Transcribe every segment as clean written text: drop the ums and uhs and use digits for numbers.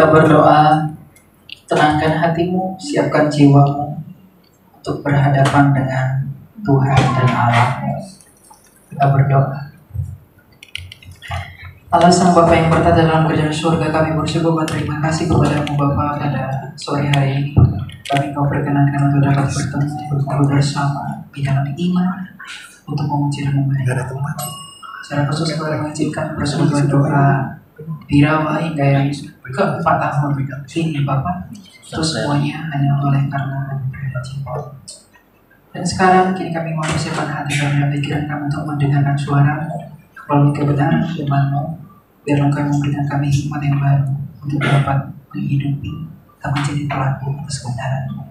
kita berdoa, tenangkan hatimu, siapkan jiwamu untuk berhadapan dengan Tuhan dan Allah. Kita berdoa. Allah Sang Bapa yang bertata dalam kerajaan surga, kami bersyukur berterima kasih kepada-Mu Bapa pada sore hari ini. Kami Kau perkenankan untuk dapat bertemu bersama di dalam iman untuk memuji dan memuliakan Tuhan. Secara khusus Kau mengizinkan persekutuan doa Birawa hingga yang keempat tahun ini Bapak. Itu semuanya hanya oleh karena anugerah cinta. Dan sekarang kini kami mau persiapkan hati kami dan pikiran kami untuk mendengarkan suara-Mu melalui kebenaran firman-Mu. Biar Engkau memberikan kami hikmat yang baru untuk dapat menghidupi dan menjadi pelaku atas kebenaran-Mu.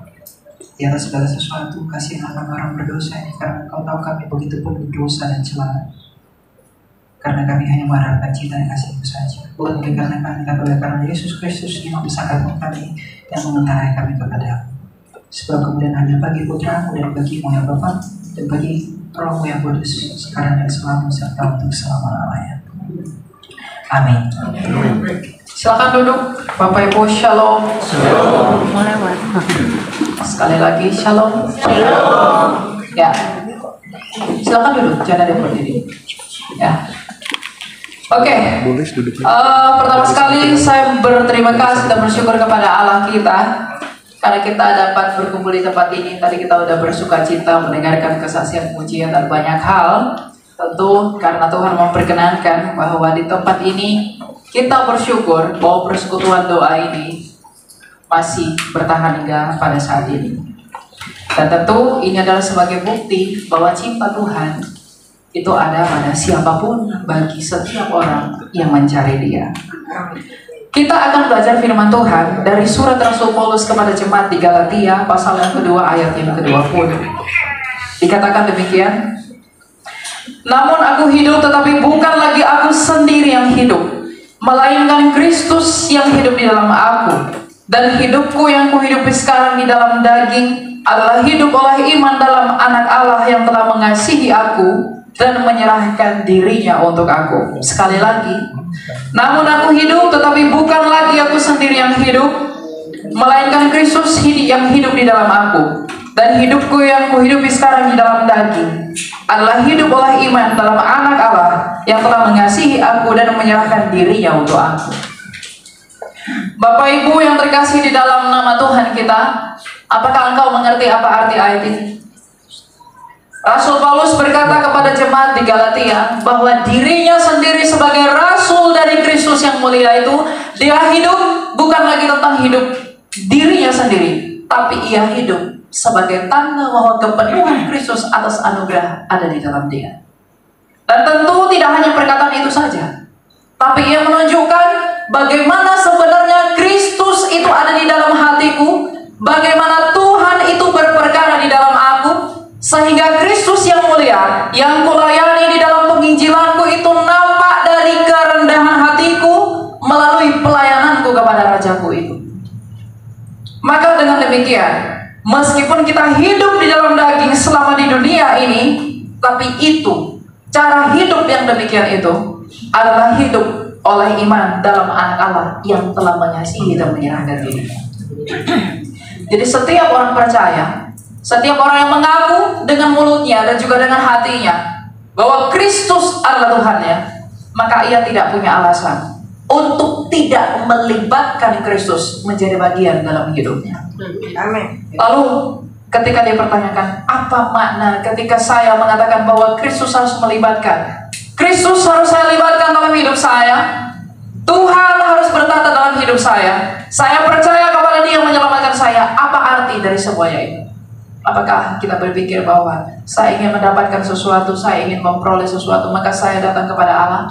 Di atas segala sesuatu, kasihan akan orang berdosa ini, karena Engkau tahu kami begitu penuh dosa dan celah. Karena kami hanya mengharapkan cinta dan kasih-Mu saja. Bukan oleh karena kami, tapi oleh karena Yesus Kristus yang membesarkan kami dan mengendarai kami kepada-Mu. Sebab kemudian hanya bagi Putra-Mu dan bagi-Mu ya Bapa, dan bagi Roh-Mu yang kudus, sekarang dan selalu serta untuk selama-lamanya. Amin. Silakan duduk, Bapak Ibu. Shalom. Shalom. Sekali lagi shalom. Shalom. Ya. Silakan duduk, jangan ada yang berdiri. Ya. Oke. Pertama sekali saya berterima kasih dan bersyukur kepada Allah kita karena kita dapat berkumpul di tempat ini. Tadi kita sudah bersuka cita mendengarkan kesaksian, pujian dan banyak hal. Tentu karena Tuhan memperkenankan bahwa di tempat ini kita bersyukur bahwa persekutuan doa ini masih bertahan hingga pada saat ini. Dan tentu ini adalah sebagai bukti bahwa cinta Tuhan itu ada pada siapapun bagi setiap orang yang mencari Dia. Kita akan belajar firman Tuhan dari surat Rasul Paulus kepada jemaat di Galatia pasal yang kedua ayat yang ke-20. Dikatakan demikian, namun aku hidup, tetapi bukan lagi aku sendiri yang hidup, melainkan Kristus yang hidup di dalam aku. Dan hidupku yang kuhidupi sekarang di dalam daging adalah hidup oleh iman dalam Anak Allah yang telah mengasihi aku dan menyerahkan dirinya untuk aku. Sekali lagi, namun aku hidup, tetapi bukan lagi aku sendiri yang hidup, melainkan Kristus yang hidup di dalam aku. Dan hidupku yang kuhidupi sekarang di dalam daging adalah hidup oleh iman dalam Anak Allah yang telah mengasihi aku dan menyerahkan dirinya untuk aku. Bapak Ibu yang terkasih di dalam nama Tuhan kita, apakah engkau mengerti apa arti ayat ini? Rasul Paulus berkata kepada jemaat di Galatia bahwa dirinya sendiri sebagai rasul dari Kristus yang mulia itu, dia hidup bukan lagi tentang hidup dirinya sendiri, tapi ia hidup sebagai tanda bahwa kepenuhan Kristus atas anugerah ada di dalam dia. Dan tentu tidak hanya perkataan itu saja, tapi ia menunjukkan bagaimana sebenarnya Kristus itu ada di dalam hatiku, bagaimana Tuhan itu berperkara di dalam aku, sehingga Kristus yang mulia yang kulayani di dalam penginjilanku itu nampak dari kerendahan hatiku melalui pelayananku kepada Rajaku itu. Maka dengan demikian, meskipun kita hidup di dalam daging selama di dunia ini, tapi itu, cara hidup yang demikian itu adalah hidup oleh iman dalam Anak Allah yang telah mengasihi dan menyerahkan dirinya. Jadi setiap orang percaya, setiap orang yang mengaku dengan mulutnya dan juga dengan hatinya bahwa Kristus adalah Tuhannya, maka ia tidak punya alasan untuk tidak melibatkan Kristus menjadi bagian dalam hidupnya. Amin. Lalu ketika dia pertanyakan, apa makna ketika saya mengatakan bahwa Kristus harus melibatkan? Kristus harus saya libatkan dalam hidup saya. Tuhan harus bertata dalam hidup saya. Saya percaya kepada Dia yang menyelamatkan saya. Apa arti dari semuanya itu? Apakah kita berpikir bahwa saya ingin mendapatkan sesuatu, saya ingin memperoleh sesuatu, maka saya datang kepada Allah,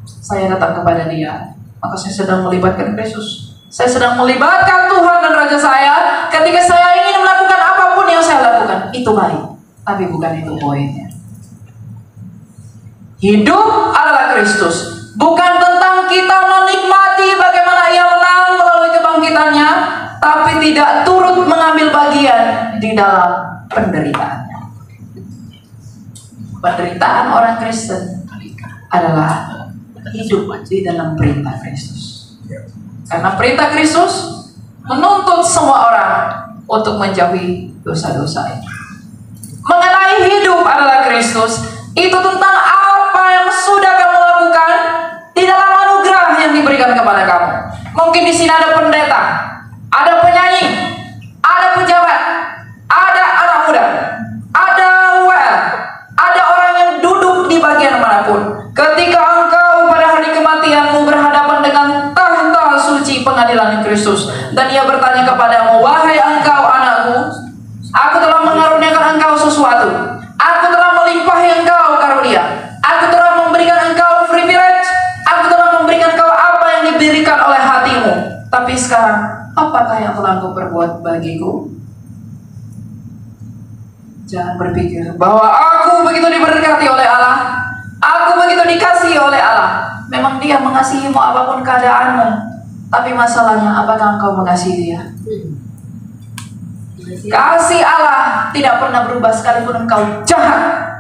saya datang kepada Dia, maka saya sedang melibatkan Kristus. Saya sedang melibatkan Tuhan dan Raja saya. Ketika saya ingin melakukan apapun yang saya lakukan, itu baik, tapi bukan itu poinnya. Hidup adalah Kristus, bukan tentang kita menikmati bagaimana Ia menang melalui kebangkitannya, tapi tidak turut mengambil bagian di dalam penderitaannya. Penderitaan orang Kristen adalah hidup di dalam perintah Kristus. Karena perintah Kristus menuntut semua orang untuk menjauhi dosa-dosa ini. Mengenai hidup adalah Kristus, itu tentang apa yang sudah kamu lakukan di dalam anugerah yang diberikan kepada kamu. Mungkin di sini ada pendeta, ada penyanyi, ada pejabat, ada anak muda, ada WL, ada orang yang duduk di bagian manapun. Ketika engkau pada hari kematianmu berhadapan dengan tahta suci pengadilan Kristus, dan Ia bertanya kepadamu, wahai engkau anakku, aku telah mengaruniakan engkau sesuatu, aku telah melimpahi engkau karunia, aku telah memberikan engkau privilege, aku telah memberikan engkau apa yang diberikan oleh hatimu. Tapi sekarang, apakah yang telah engkau perbuat bagiku? Jangan berpikir bahwa aku begitu diberkati oleh Allah, aku begitu dikasihi oleh Allah. Memang Dia mengasihimu apapun keadaanmu. Tapi masalahnya, apakah engkau mengasihi Dia? Kasih Allah tidak pernah berubah sekalipun engkau jahat.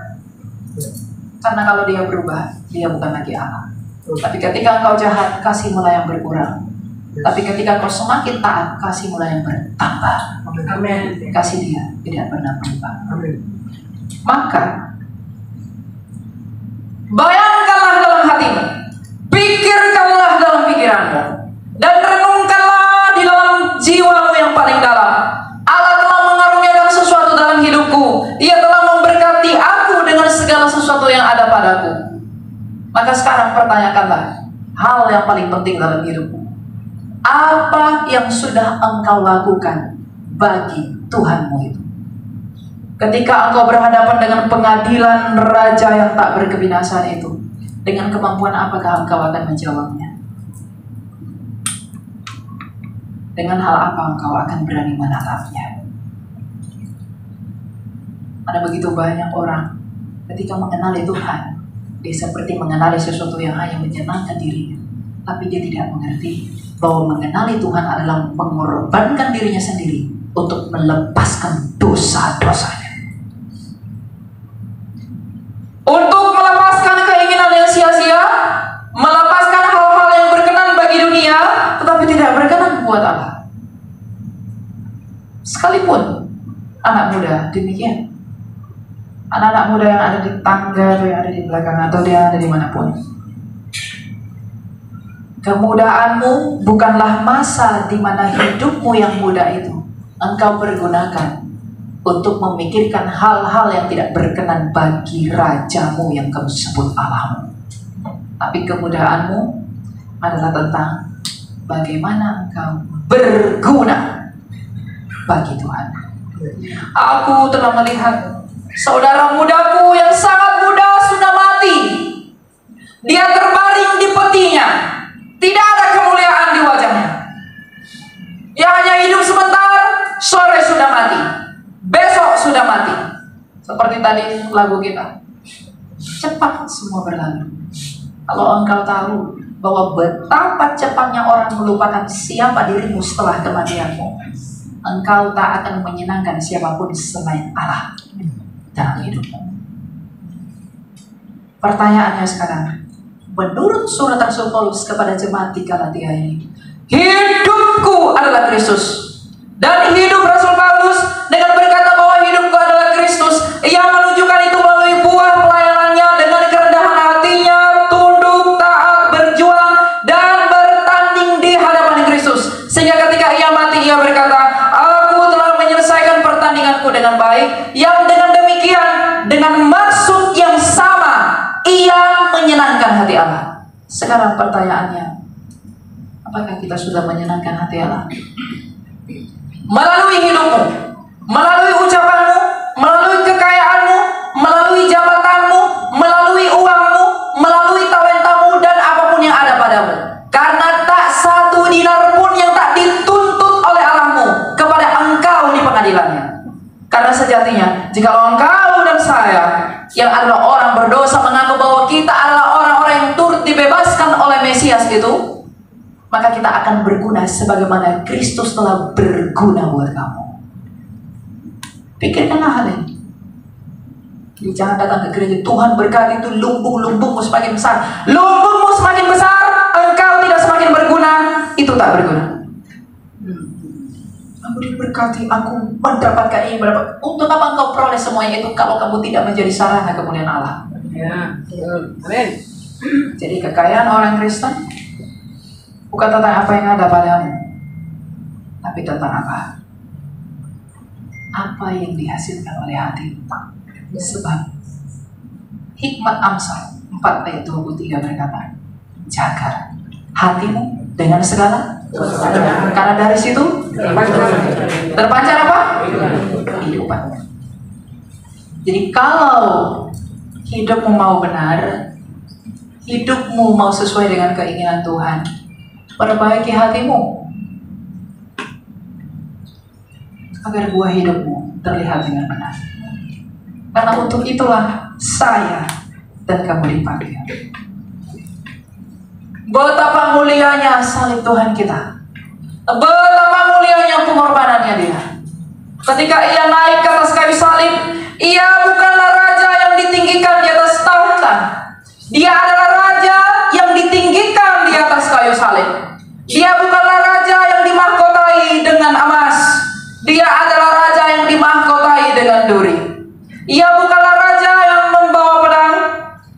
Karena kalau Dia berubah, Dia bukan lagi Allah. Tapi ketika engkau jahat, kasih mulai yang berkurang. Tapi ketika engkau semakin taat, kasih mulai yang bertambah. Amin. Kasih Dia tidak pernah berubah. Maka bayangkanlah dalam hatimu, pikirkanlah dalam pikiranmu, dan renungkanlah di dalam jiwamu yang paling dalam. Allah telah mengaruniakan sesuatu dalam hidupku. Ia telah memberkati aku dengan segala sesuatu yang ada padaku. Maka sekarang pertanyakanlah hal yang paling penting dalam hidupmu. Apa yang sudah engkau lakukan bagi Tuhanmu itu? Ketika engkau berhadapan dengan pengadilan raja yang tak berkebinasaan itu, dengan kemampuan apakah engkau akan menjawabnya? Dengan hal apa engkau akan berani menatapnya? Ada begitu banyak orang ketika mengenali Tuhan, dia seperti mengenali sesuatu yang hanya menyenangkan dirinya, tapi dia tidak mengerti bahwa mengenali Tuhan adalah mengorbankan dirinya sendiri untuk melepaskan dosa-dosanya, untuk melepaskan keinginan yang sia-sia, melepaskan hal-hal yang berkenan bagi dunia, tetapi tidak berkenan buat Allah. Sekalipun anak muda demikian, anak-anak muda yang ada di tangga atau yang ada di belakang atau dia ada dimanapun, kemudaanmu bukanlah masa di mana hidupmu yang muda itu engkau pergunakan untuk memikirkan hal-hal yang tidak berkenan bagi rajamu yang kamu sebut Allahmu. Tapi kemudaanmu adalah tentang bagaimana engkau berguna bagi Tuhan. Aku telah melihat saudara mudaku yang sangat muda sudah mati. Dia terbaring di petinya. Tidak ada kemuliaan di wajahnya. Dia hanya hidup sebentar, sore sudah mati, besok sudah mati. Seperti tadi lagu kita, cepat semua berlalu. Kalau engkau tahu bahwa betapa cepatnya orang melupakan siapa dirimu setelah kematianmu, engkau tak akan menyenangkan siapapun selain Allah dalam hidupmu. Pertanyaannya sekarang, menurut surat Rasul Paulus kepada jemaat di Galatia ini, hidupku adalah Kristus. Dan hidup Rasul Paulus dengan berkata bahwa hidupku adalah Kristus, ia menunjukkan itu melalui buah pelayanannya dengan kerendahan hatinya, tunduk, taat, berjuang, dan bertanding di hadapan Kristus. Sehingga ketika ia mati, ia berkata, aku telah menyelesaikan pertandinganku dengan baik. Yang dengan demikian, dengan maksud yang sama, ia menyenangkan hati Allah. Sekarang pertanyaannya, apakah kita sudah menyenangkan hati Allah? Melalui hidupmu, melalui ucapanmu, melalui kekayaanmu, melalui jabatanmu, melalui uangmu, melalui talentamu, dan apapun yang ada padamu. Karena tak satu dinar pun yang tak dituntut oleh Allahmu kepada engkau di pengadilannya. Karena sejatinya, jika engkau dan saya yang adalah orang berdosa mengaku bahwa kita adalah orang-orang yang turut dibebaskan oleh Mesias itu, maka kita akan berguna sebagaimana Kristus telah berguna buat kamu. Pikirkanlah hal ini. Jadi jangan datang ke gereja, Tuhan berkati itu lumbung-lumbungmu semakin besar. Lumbungmu semakin besar, engkau tidak semakin berguna. Itu itu tak berguna. Aku diberkati, aku mendapatkan ini, mendapat. Untuk apa engkau peroleh semuanya itu kalau kamu tidak menjadi sarana kemuliaan Allah? Ya, amin. Jadi kekayaan orang Kristen bukan tentang apa yang ada padamu, tapi tentang apa? Apa yang dihasilkan oleh hati. Sebab hikmat Amsal 4 ayat 23 berkata, jaga hatimu dengan segala, karena dari situ terpancar apa? Kehidupan. Jadi kalau hidupmu mau benar, hidupmu mau sesuai dengan keinginan Tuhan, perbaiki hatimu agar buah hidupmu terlihat dengan benar. Karena untuk itulah saya dan kamu dipanggil. Betapa mulianya salib Tuhan kita. Betapa mulianya pengorbanannya Dia. Ketika Ia naik ke atas kayu salib, Ia bukanlah raja yang ditinggikan di atas tahta. Dia adalah raja yang ditinggikan di atas kayu salib. Dia bukanlah raja yang dimahkotai dengan emas. Dia adalah raja yang dimahkotai dengan duri. Ia bukanlah raja yang membawa pedang.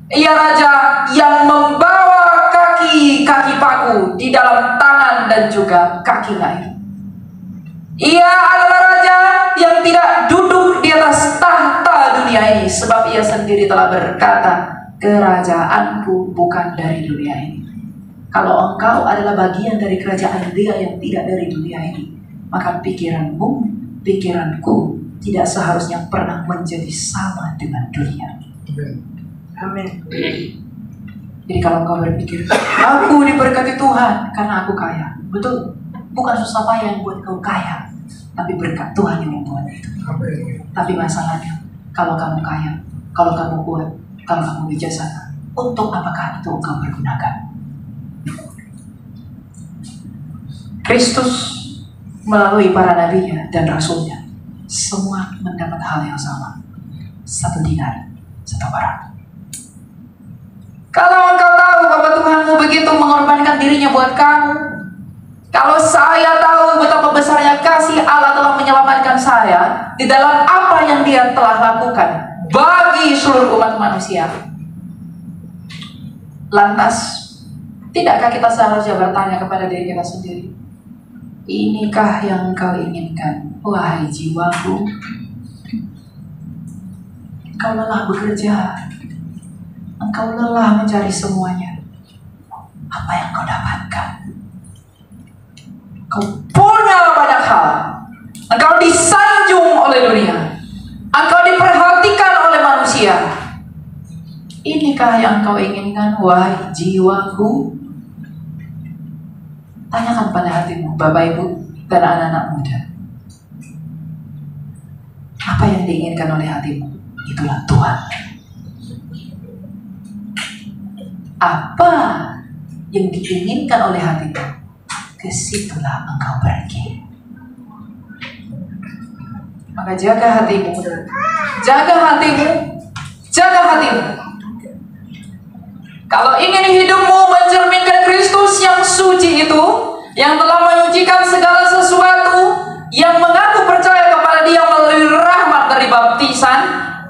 Ia raja yang membawa kaki paku di dalam tangan dan juga kaki lain. Ia adalah raja yang tidak duduk di atas tahta dunia ini, sebab Ia sendiri telah berkata, kerajaanku bukan dari dunia ini. Kalau engkau adalah bagian dari kerajaan Dia yang tidak dari dunia ini, maka pikiranmu, pikiranku tidak seharusnya pernah menjadi sama dengan dunia. Amin. Jadi kalau engkau berpikir, aku diberkati Tuhan karena aku kaya. Betul, bukan susah payah yang buat kau kaya, tapi berkat Tuhan yang membuat itu. Tapi masalahnya, kalau kamu kaya, kalau kamu kuat, kalau kamu bijaksana, untuk apakah itu engkau pergunakan? Kristus melalui para nabinya dan rasulnya, semua mendapat hal yang sama. 1 dinar, 1 perak. Kalau engkau tahu bahwa Tuhanmu begitu mengorbankan dirinya buat kamu, kalau saya tahu betapa besarnya kasih Allah telah menyelamatkan saya di dalam apa yang Dia telah lakukan bagi seluruh umat manusia, lantas tidakkah kita seharusnya bertanya kepada diri kita sendiri, inikah yang engkau inginkan, wahai jiwaku? Engkau lelah bekerja, engkau lelah mencari semuanya. Apa yang kau dapatkan? Kau punya banyak hal. Engkau disanjung oleh dunia. Engkau diperhatikan oleh manusia. Inikah yang kau inginkan, wahai jiwaku? Tanyakan pada hatimu, Bapak Ibu dan anak-anak muda. Apa yang diinginkan oleh hatimu? Itulah Tuhan. Apa yang diinginkan oleh hatimu, kesitulah engkau pergi. Maka jaga hatimu, jaga hatimu, jaga hatimu. Kalau ingin hidupmu mencerminkan Kristus yang suci itu, yang telah menyucikan segala sesuatu, yang mengaku percaya kepada Dia melalui rahmat dari baptisan,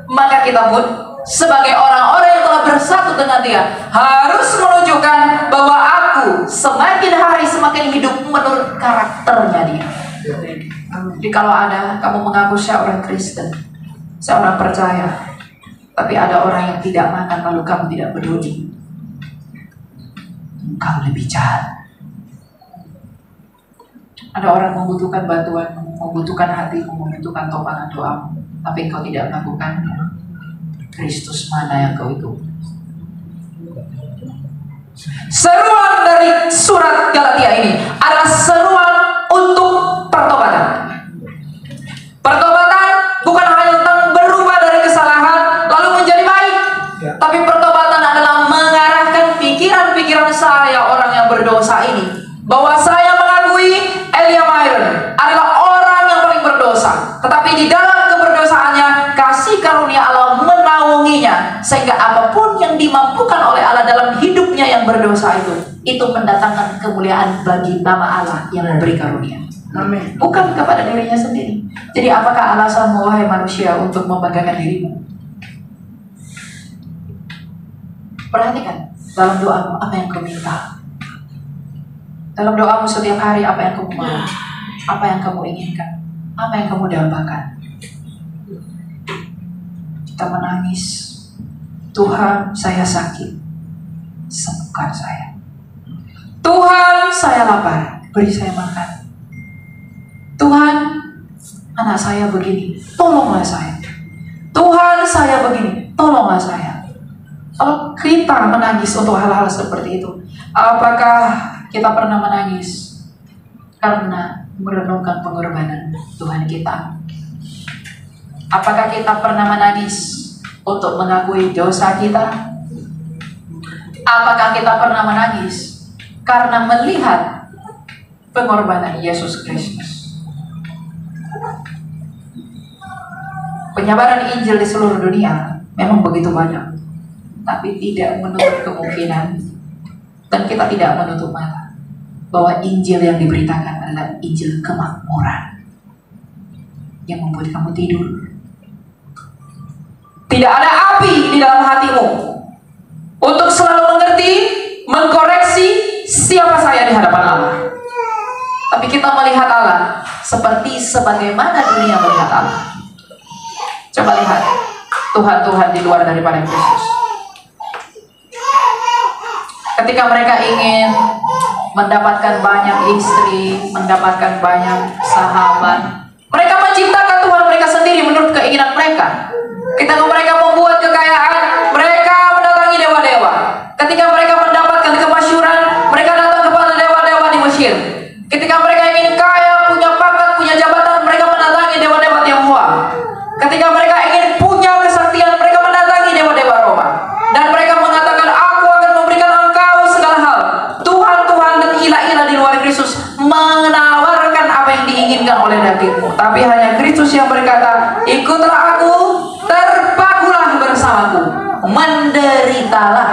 maka kita pun sebagai orang-orang yang telah bersatu dengan Dia harus menunjukkan bahwa aku semakin hari semakin hidup menurut karakternya Dia. Jadi kalau ada kamu mengaku seorang Kristen, seorang percaya, tapi ada orang yang tidak makan lalu kamu tidak peduli, engkau lebih jahat. Ada orang membutuhkan bantuanmu, membutuhkan hatimu, membutuhkan topangan doamu, tapi engkau tidak melakukannya. Kristus mana yang kau itu? Seruan dari surat Galatia ini adalah seruan untuk pertobatan. Pertobatan bukan hanya tentang berubah dari kesalahan lalu menjadi baik, tapi pertobatan adalah mengarahkan pikiran-pikiran saya, orang yang berdosa ini, bahwa saya mengakui Elia Myron adalah orang yang paling berdosa, tetapi di dalam keberdosaannya kasih karunia Allah menaungi menaunginya, sehingga apapun yang dimampukan oleh Allah dalam hidupnya yang berdosa itu mendatangkan kemuliaan bagi nama Allah yang memberi karunia. Amin. Bukan kepada dirinya sendiri. Jadi apakah alasanmu, wahai manusia, untuk membanggakan dirimu? Perhatikan dalam doamu apa yang kau minta. Dalam doamu setiap hari apa yang kamu mau, apa yang kamu inginkan, apa yang kamu dambakan. Kita menangis, Tuhan saya sakit, sembuhkan saya. Tuhan saya lapar, beri saya makan. Tuhan, anak saya begini, tolonglah saya. Tuhan saya begini, tolonglah saya. Kalau kita menangis untuk hal-hal seperti itu, apakah kita pernah menangis karena merenungkan pengorbanan Tuhan kita? Apakah kita pernah menangis untuk mengakui dosa kita? Apakah kita pernah menangis karena melihat pengorbanan Yesus Kristus? Penyebaran Injil di seluruh dunia memang begitu banyak, tapi tidak menutup kemungkinan, dan kita tidak menutup mata bahwa Injil yang diberitakan adalah Injil kemakmuran yang membuat kamu tidur. Tidak ada api di dalam hatimu untuk selalu mengerti, mengkoreksi siapa saya di hadapan Allah. Tapi kita melihat Allah seperti sebagaimana dunia melihat Allah. Coba lihat Tuhan-Tuhan di luar daripada Kristus. Ketika mereka ingin mendapatkan banyak istri, mendapatkan banyak sahabat, mereka menciptakan Tuhan mereka sendiri menurut keinginan mereka. Ketika mereka membuat kekayaan, mereka mendatangi dewa-dewa. Ketika mereka mendapatkan kemasyhuran, mereka datang kepada dewa-dewa di Mesir. Ketika mereka ingin kaya, punya pangkat, punya jabatan, mereka mendatangi dewa-dewa Tionghoa. Ketika mereka ingin punya kesaktian, mereka mendatangi dewa-dewa Roma. Dan mereka mengatakan, aku akan memberikan engkau segala hal. Tuhan-Tuhan dan ilah-ilah di luar Kristus menawarkan apa yang diinginkan oleh dagingmu. Tapi hanya Kristus yang berkata, ikutlah aku, terpakulah bersamaku, menderitalah.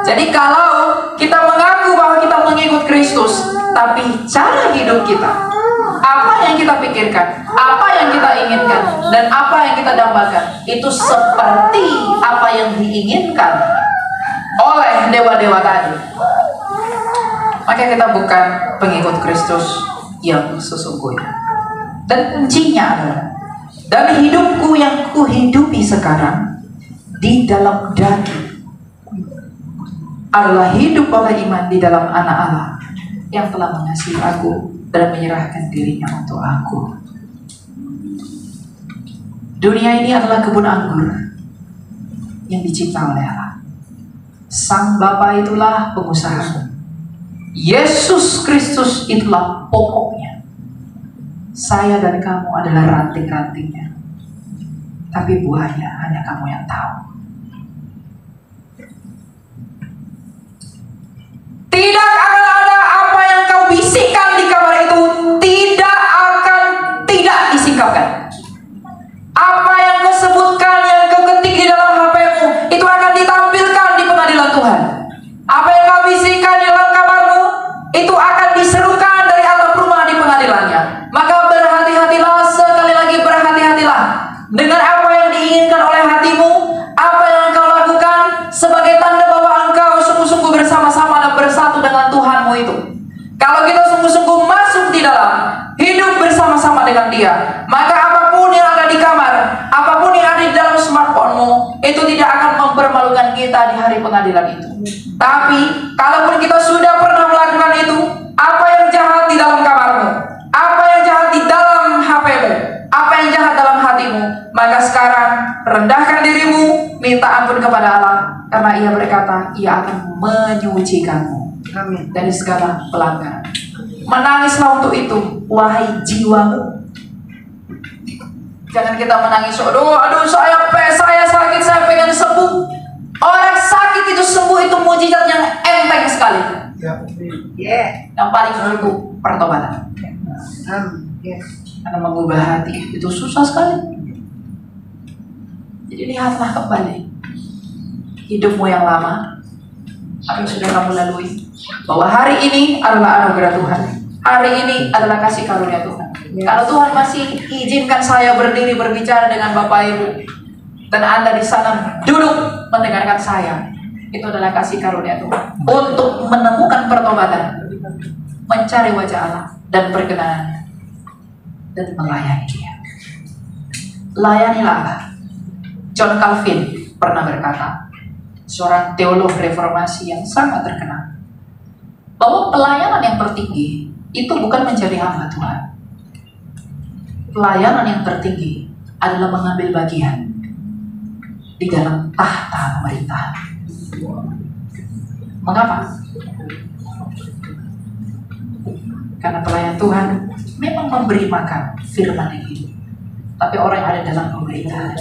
Jadi kalau kita mengaku bahwa kita mengikut Kristus, tapi cara hidup kita, apa yang kita pikirkan, apa yang kita inginkan, dan apa yang kita dambakan, itu seperti apa yang diinginkan oleh dewa-dewa tadi, maka kita bukan pengikut Kristus yang sesungguhnya. Dan kuncinya adalah dari hidupku yang kuhidupi sekarang di dalam daging adalah hidup oleh iman di dalam anak Allah yang telah mengasihi aku dan menyerahkan dirinya untuk aku. Dunia ini adalah kebun anggur yang dicipta oleh Allah. Sang Bapa itulah pengusaha. Yesus Kristus itulah pokoknya. Saya dan kamu adalah ranting-rantingnya, tapi buahnya hanya kamu yang tahu. Tidak akan ada apa yang kau bisikkan di kamar itu tidak disingkapkan. Apa yang kau sebutkan, yang kau ketik di dalam HP-mu, itu akan ditampilkan di pengadilan Tuhan. Apa yang kau bisikkan di dalam kamarmu, itu akan diserukan dari atap rumah di pengadilannya. Maka berhati-hatilah, sekali lagi berhati-hatilah dengan apa yang diinginkan oleh hatimu, apa yang kau lakukan sebagai tanda bahwa engkau sungguh-sungguh bersama-sama dan bersatu dengan Tuhanmu itu. Kalau kita sungguh-sungguh masuk di dalam, hidup bersama-sama dengan Dia, maka apapun yang ada di kamar, apapun yang ada di dalam smartphone-mu, itu tidak akan mempermalukan kita di hari pengadilan itu. Tapi, kalaupun kita sudah pernah melakukan itu, apa yang jahat di dalam kamarmu, apa yang jahat di dalam HP-mu, apa yang jahat dalam hatimu, maka sekarang rendahkan dirimu, minta ampun kepada Allah, karena Ia berkata, Ia akan menyucikanmu dari segala pelanggaran. Menangislah untuk itu, wahai jiwamu. Jangan kita menangis, aduh saya sakit, saya pengen sembuh. Orang sakit itu sembuh itu mujizat yang enteng sekali. Yang paling sulit itu pertobatan. Karena mengubah hati itu susah sekali. Jadi lihatlah kembali hidupmu yang lama, apa yang sudah kamu lalui, bahwa hari ini adalah anugerah Tuhan. Hari ini adalah kasih karunia Tuhan. Kalau Tuhan masih izinkan saya berdiri berbicara dengan Bapak Ibu, dan Anda di sana duduk mendengarkan saya, itu adalah kasih karunia Tuhan untuk menemukan pertobatan, mencari wajah Allah dan perkenanan, dan melayani Dia. Layanilah Allah. John Calvin pernah berkata, seorang teolog reformasi yang sangat terkenal, bahwa pelayanan yang tertinggi itu bukan menjadi hamba Tuhan. Pelayanan yang tertinggi adalah mengambil bagian di dalam tahta pemerintahan. Mengapa? Karena pelayan Tuhan memang memberi makan firman yang hidup. Tapi orang yang ada dalam pemerintahan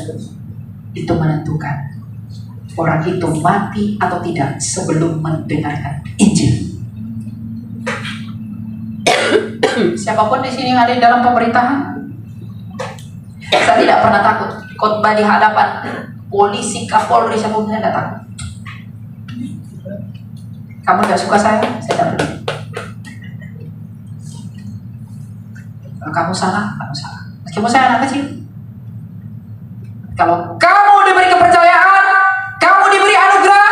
itu menentukan orang itu mati atau tidak sebelum mendengarkan Injil. Siapapun di sini yang ada di dalam pemerintahan, saya tidak pernah takut khotbah di hadapan polisi, kapolri, siapapun saya tidak takut. Kamu tidak suka saya tidak peduli. Kalau kamu salah, kamu salah. Meskipun saya anak kecil. Kalau kamu diberi kepercayaan, kamu diberi anugerah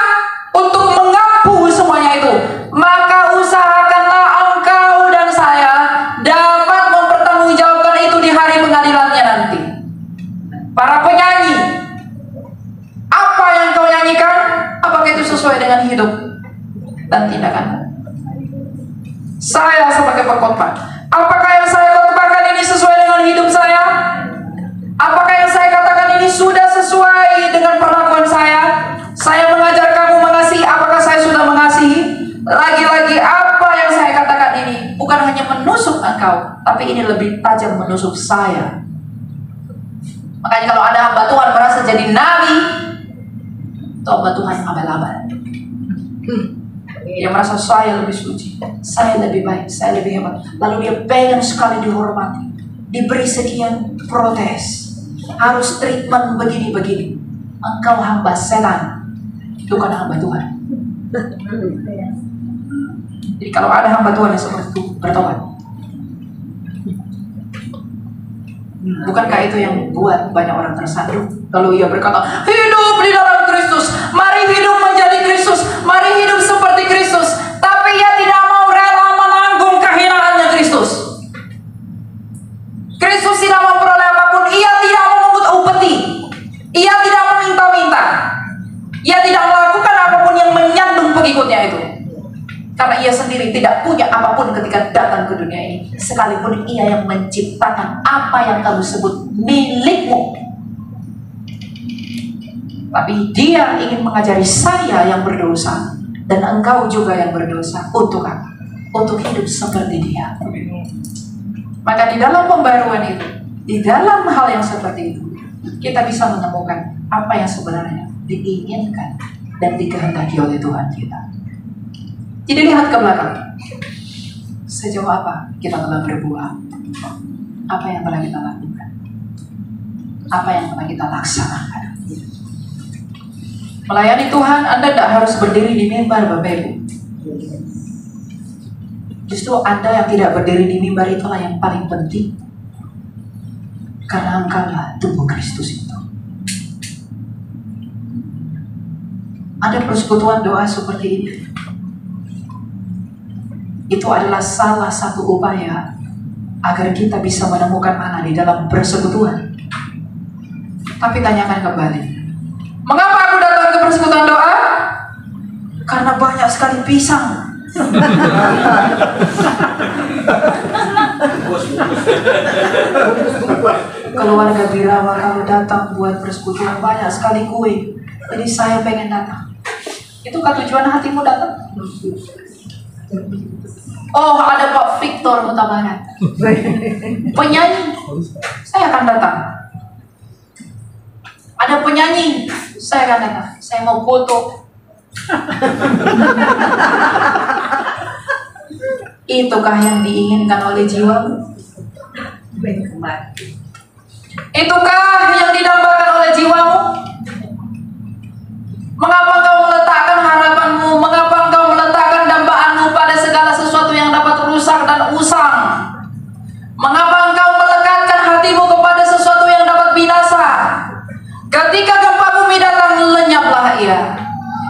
untuk mengampu semuanya itu, maka usahakanlah engkau dan saya dapat mempertanggungjawabkan itu di hari pengadilannya nanti. Para penyanyi, apa yang kau nyanyikan, apakah itu sesuai dengan hidup dan tindakan? Saya sebagai pengkhotbah, apakah yang saya khotbahkan ini sesuai dengan hidup saya? Apakah yang saya katakan ini sudah sesuai dengan perlakuan saya? Saya mengajar kamu mengasihi, apakah saya sudah mengasihi? Lagi-lagi apa yang saya katakan ini bukan hanya menusuk engkau, tapi ini lebih tajam menusuk saya. Makanya kalau ada hamba Tuhan merasa jadi nabi, itu hamba Tuhan abal-abal. Dia merasa saya lebih suci, saya lebih baik, saya lebih hebat. Lalu dia pengen sekali dihormati, diberi sekian protes, harus treatment begini-begini. Engkau hamba setan, bukan hamba Tuhan. Jadi kalau ada hamba Tuhan yang seperti itu, bertobat. Bukankah itu yang buat banyak orang tersanjung? Lalu ia berkata, hidup di dalam Kristus, mari hidup menjadi Kristus, mari hidup seperti Kristus. Tapi ia tidak mau rela menanggung kehinaannya Kristus. Kristus tidak memperoleh apapun, ia tidak memungut upeti, ia tidak meminta-minta, ia tidak melakukan apapun yang menyandung pengikutnya itu. Karena ia sendiri tidak punya apapun ketika datang ke dunia ini, sekalipun ia yang menciptakan apa yang kamu sebut milikmu. Tapi dia ingin mengajari saya yang berdosa dan engkau juga yang berdosa untuk apa? Untuk hidup seperti dia. Maka di dalam pembaruan itu, di dalam hal yang seperti itu, kita bisa menemukan apa yang sebenarnya diinginkan dan dikehendaki oleh Tuhan kita. Jadi lihat ke belakang, sejauh apa kita telah berbuat, apa yang telah kita lakukan, apa yang telah kita laksanakan. Melayani Tuhan, Anda tidak harus berdiri di mimbar, Bapak Ibu. Justru Anda yang tidak berdiri di mimbar itulah yang paling penting, karena engkaulah tubuh Kristus itu. Ada persekutuan doa seperti ini. Itu adalah salah satu upaya agar kita bisa menemukan Allah di dalam persekutuan. Tapi tanyakan kembali, mengapa aku datang ke persekutuan doa? Karena banyak sekali pisang. Keluarga Birawa kalau datang buat persekutuan banyak sekali kue, jadi saya pengen datang. Itukah tujuan hatimu datang? Oh, ada Pak Victor Huta Barat, penyanyi, saya akan datang. Ada penyanyi, saya akan datang. Saya mau foto. Itukah yang diinginkan oleh jiwamu? Itukah yang didambakan oleh jiwamu? Mengapa engkau meletakkan harapanmu? Mengapa engkau meletakkan dambaanmu pada segala sesuatu yang dapat rusak dan usang? Mengapa engkau melekatkan hatimu kepada sesuatu yang dapat binasa? Ketika gempa bumi datang, lenyaplah ia.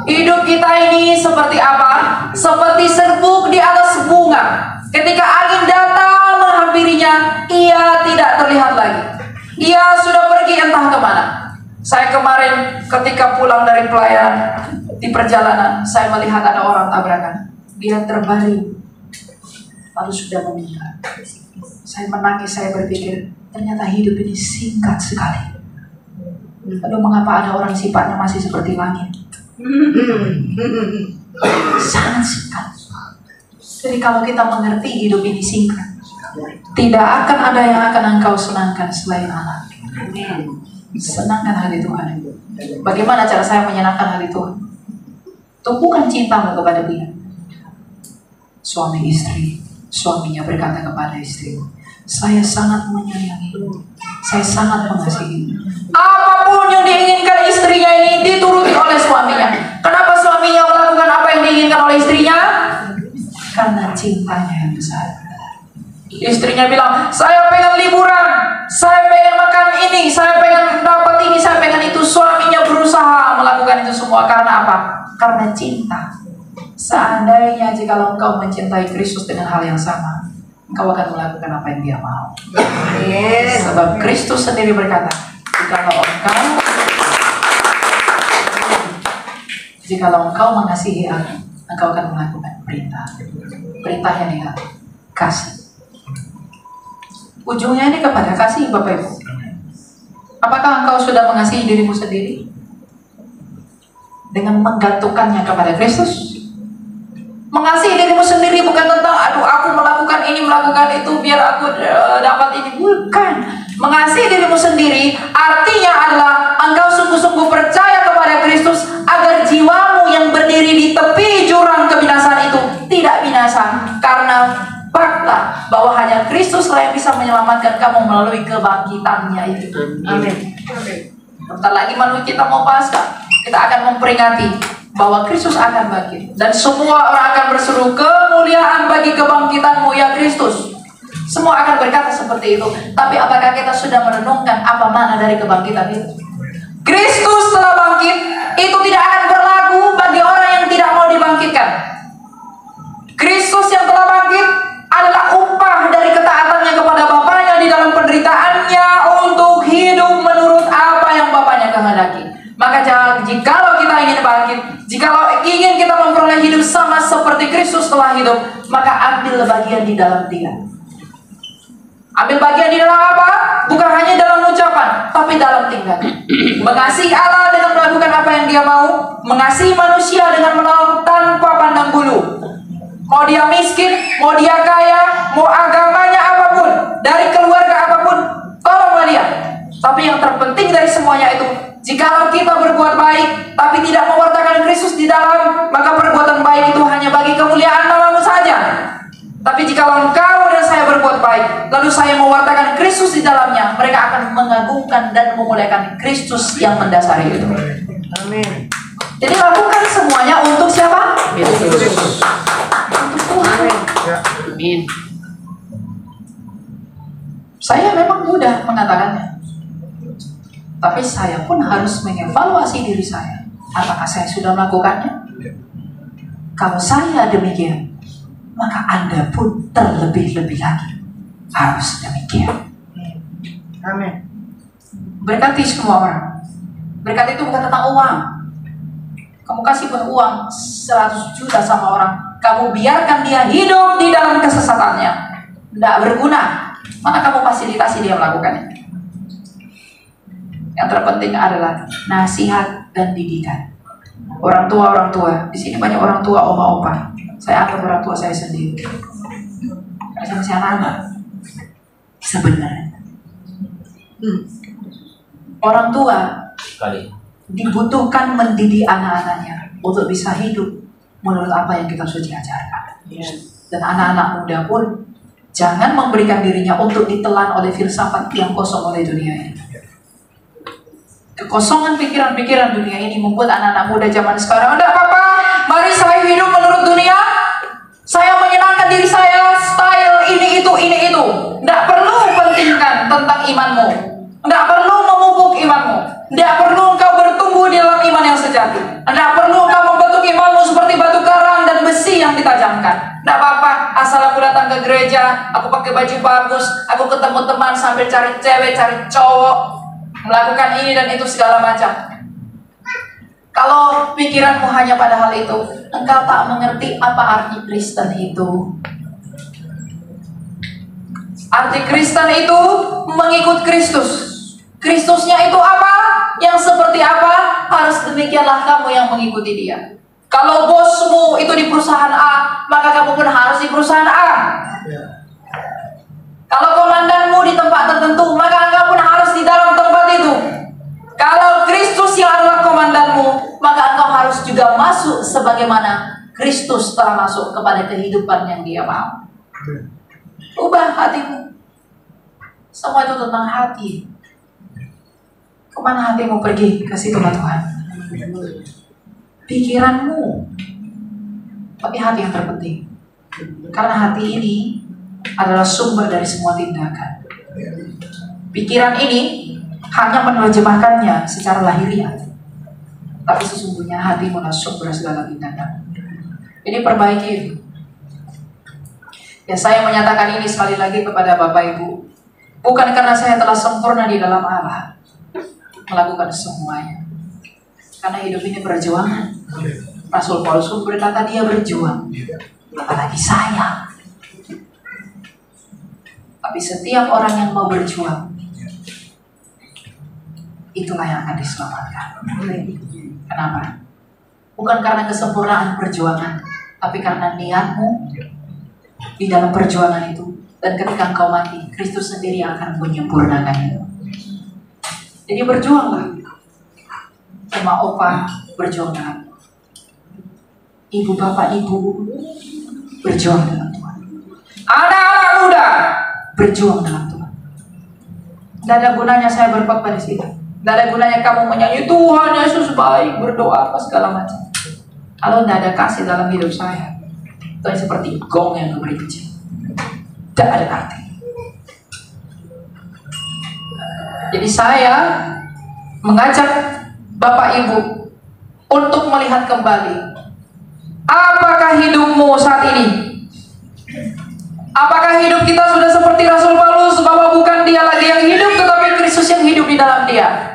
Hidup kita ini seperti apa? Seperti serbuk di atas bunga. Ketika angin datang menghampirinya, ia tidak terlihat lagi. Ia sudah pergi entah kemana. Saya kemarin ketika pulang dari pelayanan, di perjalanan, saya melihat ada orang tabrakan. Dia terbaring, lalu sudah meninggal. Saya menangis, saya berpikir, ternyata hidup ini singkat sekali. Lalu mengapa ada orang sifatnya masih seperti langit? Sangat singkat. Jadi kalau kita mengerti hidup ini singkat, tidak akan ada yang akan engkau senangkan selain Allah. Senangkan hati Tuhan. Bagaimana cara saya menyenangkan hati Tuhan? Tumpukan cintamu kepada Dia. Suami istri, suaminya berkata kepada istrimu, saya sangat menyayangimu, saya sangat mengasihi. Apapun yang diinginkan istrinya ini dituruti oleh suaminya. Kenapa suaminya melakukan apa yang diinginkan oleh istrinya? Karena cintanya yang besar. Istrinya bilang, saya pengen liburan, saya pengen makan ini, saya pengen dapat ini, saya pengen itu. Suaminya berusaha melakukan itu semua karena apa? Karena cinta. Seandainya jika engkau mencintai Kristus dengan hal yang sama, engkau akan melakukan apa yang Dia mau. Sebab Kristus sendiri berkata, jikalau engkau mengasihi aku, engkau akan melakukan perintah yang Dia kasih. Ujungnya ini kepada kasih, Bapak Ibu. Apakah engkau sudah mengasihi dirimu sendiri dengan menggantungkannya kepada Kristus? Mengasihi dirimu sendiri bukan tentang aduh aku melakukan ini, melakukan itu biar aku dapat ini. Bukan. Mengasihi dirimu sendiri artinya adalah engkau sungguh-sungguh percaya kepada Kristus agar jiwamu yang berdiri di tepi jurang kebinasaan itu tidak binasa. Karena fakta bahwa hanya Kristuslah yang bisa menyelamatkan kamu melalui kebangkitannya itu. Amin. Bentar lagi malam kita mau Paskah, kita akan memperingati bahwa Kristus akan bangkit dan semua orang akan berseru, kemuliaan bagi kebangkitanmu ya Kristus. Semua akan berkata seperti itu. Tapi apakah kita sudah merenungkan apa makna dari kebangkitan itu? Kristus telah bangkit, itu tidak akan berlaku bagi orang yang tidak mau dibangkitkan. Kristus yang telah bangkit adalah upah dari ketaatannya kepada Bapaknya di dalam penderitaannya untuk hidup menurut apa yang Bapaknya kehendaki. Maka jikalau kita ingin bangkit, jikalau ingin kita memperoleh hidup sama seperti Kristus telah hidup, maka ambil bagian di dalam Dia. Ambil bagian di dalam apa? Bukan hanya dalam ucapan, tapi dalam tindakan. Mengasihi Allah dengan melakukan apa yang Dia mau, mengasihi manusia dengan menolong tanpa pandang bulu. Mau dia miskin, mau dia kaya, mau agamanya apapun, dari keluarga apapun, tolonglah dia. Tapi yang terpenting dari semuanya itu, jikalau kita berbuat baik, tapi tidak mewartakan Kristus di dalam, maka perbuatan baik itu hanya bagi kemuliaan namamu saja. Tapi jikalau engkau dan saya berbuat baik, lalu saya mewartakan Kristus di dalamnya, mereka akan mengagungkan dan memuliakan Kristus yang mendasari itu. Amin. Jadi lakukan semuanya untuk siapa? Kristus. Untuk Tuhan. Amin. Saya memang mudah mengatakannya, tapi saya pun harus mengevaluasi diri saya. Apakah saya sudah melakukannya? Kalau saya demikian, maka Anda pun terlebih-lebih lagi harus demikian. Amin. Berkati semua orang. Berkat itu bukan tentang uang. Kamu kasih pun uang 100 juta sama orang, kamu biarkan dia hidup di dalam kesesatannya, tidak berguna. Mana kamu fasilitasi dia melakukannya? Yang terpenting adalah nasihat dan didikan. Orang tua, di sini banyak orang tua, oma, opa. Saya anggap orang tua saya sendiri. Karena saya masih anak-anak. Sebenarnya orang tua dibutuhkan mendidik anak-anaknya untuk bisa hidup menurut apa yang kita suci ajarkan. Dan anak-anak muda pun jangan memberikan dirinya untuk ditelan oleh filsafat yang kosong oleh dunia ini. Kekosongan pikiran-pikiran dunia ini membuat anak-anak muda zaman sekarang, "Enggak apa-apa, mari saya hidup menurut dunia. Saya menyenangkan diri saya, style ini itu. Enggak perlu pentingkan tentang imanmu. Enggak perlu memupuk imanmu. Enggak perlu engkau bertumbuh di dalam iman yang sejati. Enggak perlu engkau membentuk imanmu seperti batu karang dan besi yang ditajamkan. Enggak apa-apa, asal aku datang ke gereja, aku pakai baju bagus, aku ketemu teman sambil cari cewek, cari cowok, melakukan ini dan itu segala macam." Kalau pikiranmu hanya pada hal itu, engkau tak mengerti apa arti Kristen itu. Arti Kristen itu mengikut Kristus. Kristusnya itu apa? Yang seperti apa? Harus demikianlah kamu yang mengikuti dia. Kalau bosmu itu di perusahaan A, maka kamu pun harus di perusahaan A. Kalau komandanmu di tempat tertentu, maka engkau pun harus di dalam tempat itu. Kalau Kristus yang adalah komandanmu, maka engkau harus juga masuk sebagaimana Kristus telah masuk kepada kehidupan yang dia mau. Ubah hatimu. Semua itu tentang hati. Kemana hatimu pergi? Ke situlah Tuhan. Pikiranmu. Tapi hati yang terpenting. Karena hati ini adalah sumber dari semua tindakan. Pikiran ini hanya menerjemahkannya secara lahiriah, tapi sesungguhnya hatimu adalah sumber segala tindakan. Ini perbaiki itu. Ya, saya menyatakan ini sekali lagi kepada Bapak Ibu, bukan karena saya telah sempurna di dalam Allah melakukan semuanya, karena hidup ini perjuangan. Rasul Paulus pun berkata dia berjuang, apalagi saya. Tapi setiap orang yang mau berjuang, itulah yang akan diselamatkan. Kenapa? Bukan karena kesempurnaan perjuangan, tapi karena niatmu di dalam perjuangan itu. Dan ketika engkau mati, Kristus sendiri yang akan menyempurnakan itu. Jadi berjuanglah. Sama opa berjuang dengan ibu bapak ibu berjuang dengan Tuhan. Anak-anak muda berjuang dengan Tuhan. Tidak ada gunanya saya berkhotbah di situ. Tidak ada gunanya kamu menyanyi Tuhan Yesus baik, berdoa apa segala macam. Kalau tidak ada kasih dalam hidup saya, itu seperti gong yang diberi kecil. Tidak ada arti. Jadi saya mengajak Bapak Ibu untuk melihat kembali, apakah hidupmu saat ini? Apakah hidup kita sudah seperti Rasul Paulus, bahwa bukan dia lagi yang hidup, tetapi Kristus yang hidup di dalam dia?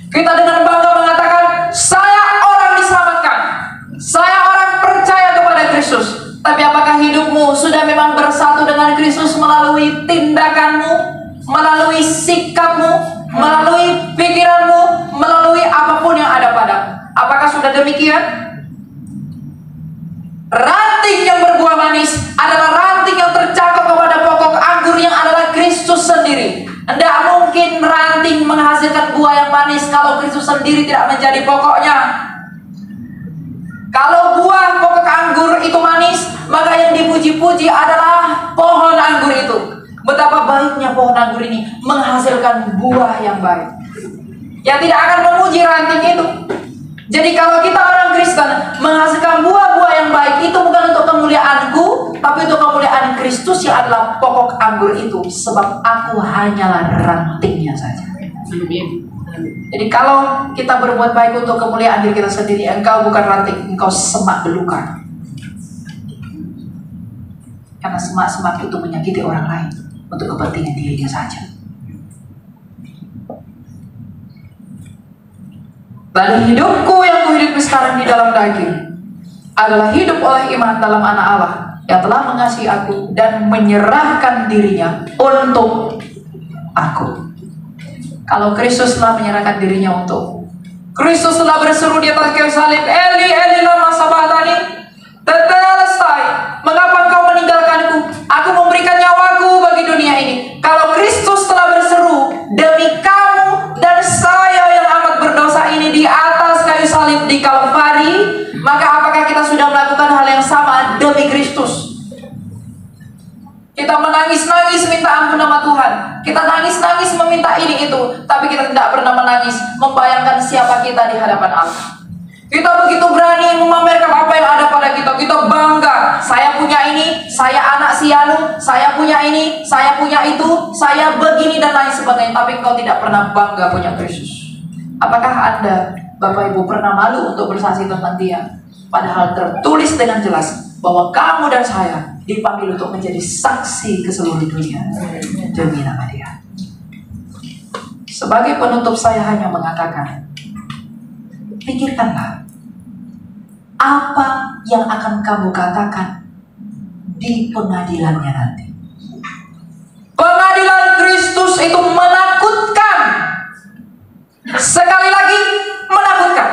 Kita dengan bangga mengatakan, saya orang diselamatkan, saya orang percaya kepada Kristus. Tapi apakah hidupmu sudah memang bersatu dengan Kristus melalui tindakanmu, melalui sikapmu, melalui pikiranmu, melalui apapun yang ada padamu? Apakah sudah demikian? Ranting yang berbuah manis adalah ranting yang tercakap kepada pokok anggur yang adalah Kristus sendiri. Tidak mungkin ranting menghasilkan buah yang manis kalau Kristus sendiri tidak menjadi pokoknya. Kalau buah pokok anggur itu manis, maka yang dipuji-puji adalah pohon anggur itu. Betapa baiknya pohon anggur ini menghasilkan buah yang baik, yang tidak akan memuji ranting itu. Jadi kalau kita orang Kristen menghasilkan buah-buah yang baik, itu bukan untuk kemuliaanku, tapi untuk kemuliaan Kristus yang adalah pokok anggur itu. Sebab aku hanyalah rantingnya saja. Jadi kalau kita berbuat baik untuk kemuliaan diri kita sendiri, engkau bukan ranting, engkau semak belukar. Karena semak-semak itu menyakiti orang lain untuk kepentingan dirinya saja. Dan hidupku yang kuhidupi sekarang di dalam daging adalah hidup oleh iman dalam anak Allah yang telah mengasihi aku dan menyerahkan dirinya untuk aku. Kalau Kristus telah menyerahkan dirinya untuk, Kristus telah berseru di atas kayu salib, Eli, Eli lama sabachthani, tetelestai, mengapa engkau meninggalkanku? Aku memberikan nyawaku bagi dunia ini. Kalau Kristus telah berseru demi kamu dan saya yang amat berdosa ini di atas kayu salib di Kalvari, maka apakah kita sudah melakukan hal yang sama demi Kristus? Kita menangis-nangis minta ampun sama Tuhan. Kita nangis-nangis meminta ini itu. Tapi kita tidak pernah menangis membayangkan siapa kita di hadapan Allah. Kita begitu berani memamerkan apa yang ada pada kita. Kita bangga. Saya punya ini, saya anak si Anu, saya punya ini, saya punya itu, saya begini dan lain sebagainya. Tapi engkau tidak pernah bangga punya Kristus. Apakah Anda, Bapak Ibu, pernah malu untuk bersaksi tentang Dia? Padahal tertulis dengan jelas bahwa kamu dan saya dipanggil untuk menjadi saksi ke seluruh dunia demi nama Dia. Sebagai penutup, saya hanya mengatakan, pikirkanlah apa yang akan kamu katakan di pengadilannya nanti. Pengadilan Kristus itu menakutkan. Sekali lagi, menakutkan.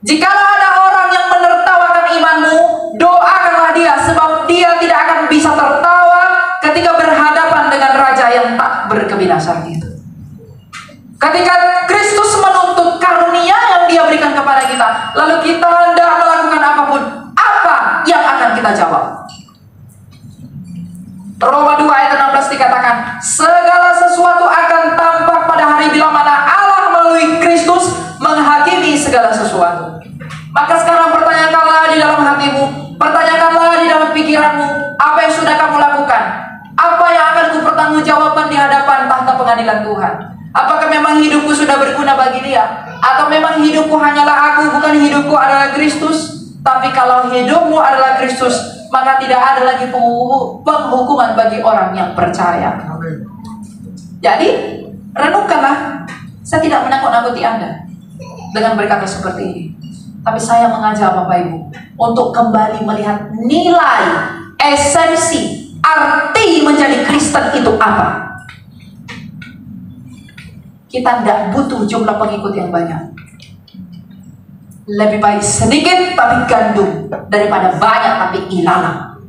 Jikalau ada orang yang menertawakan imanmu, doakanlah dia, sebab dia tidak akan bisa tertawa ketika berhadapan dengan raja yang tak berkebinasaan itu. Ketika Kristus menuntut karunia yang Dia berikan kepada kita, lalu kita hendak melakukan apapun, apa yang akan kita jawab? Roma 2 ayat 16 dikatakan, segala sesuatu akan tampak pada hari bila mana Allah melalui Kristus menghakimi segala sesuatu. Maka sekarang pertanyakanlah di dalam hatimu, pertanyakanlah di dalam pikiranmu, apa yang sudah kamu lakukan? Apa yang akan kupertanggungjawabkan di hadapan tahta pengadilan Tuhan? Apakah memang hidupku sudah berguna bagi Dia? Atau memang hidupku hanyalah aku, bukan hidupku adalah Kristus? Tapi kalau hidupmu adalah Kristus, maka tidak ada lagi penghukuman bagi orang yang percaya. Jadi, renungkanlah. Saya tidak menakut-nakuti Anda dengan berkata seperti ini. Tapi saya mengajak Bapak Ibu untuk kembali melihat nilai, esensi, arti menjadi Kristen itu apa. Kita tidak butuh jumlah pengikut yang banyak. Lebih baik sedikit tapi gandum daripada banyak tapi ilalang.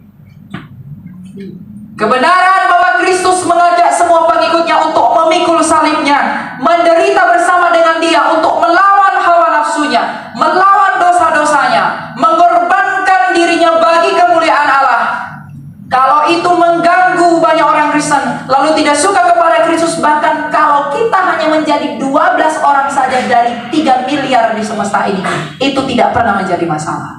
Kebenaran bahwa Kristus mengajak semua pengikutnya untuk memikul salibnya, menderita bersama dengan Dia untuk melawan hawa nafsunya, melawan dosa-dosanya, mengorbankan dirinya bagi kemuliaan Allah. Kalau itu mengganggu banyak orang Kristen, lalu tidak suka kepada Kristus, bahkan kalau kita hanya menjadi 12 orang saja dari 3 miliar di semesta ini, itu tidak pernah menjadi masalah.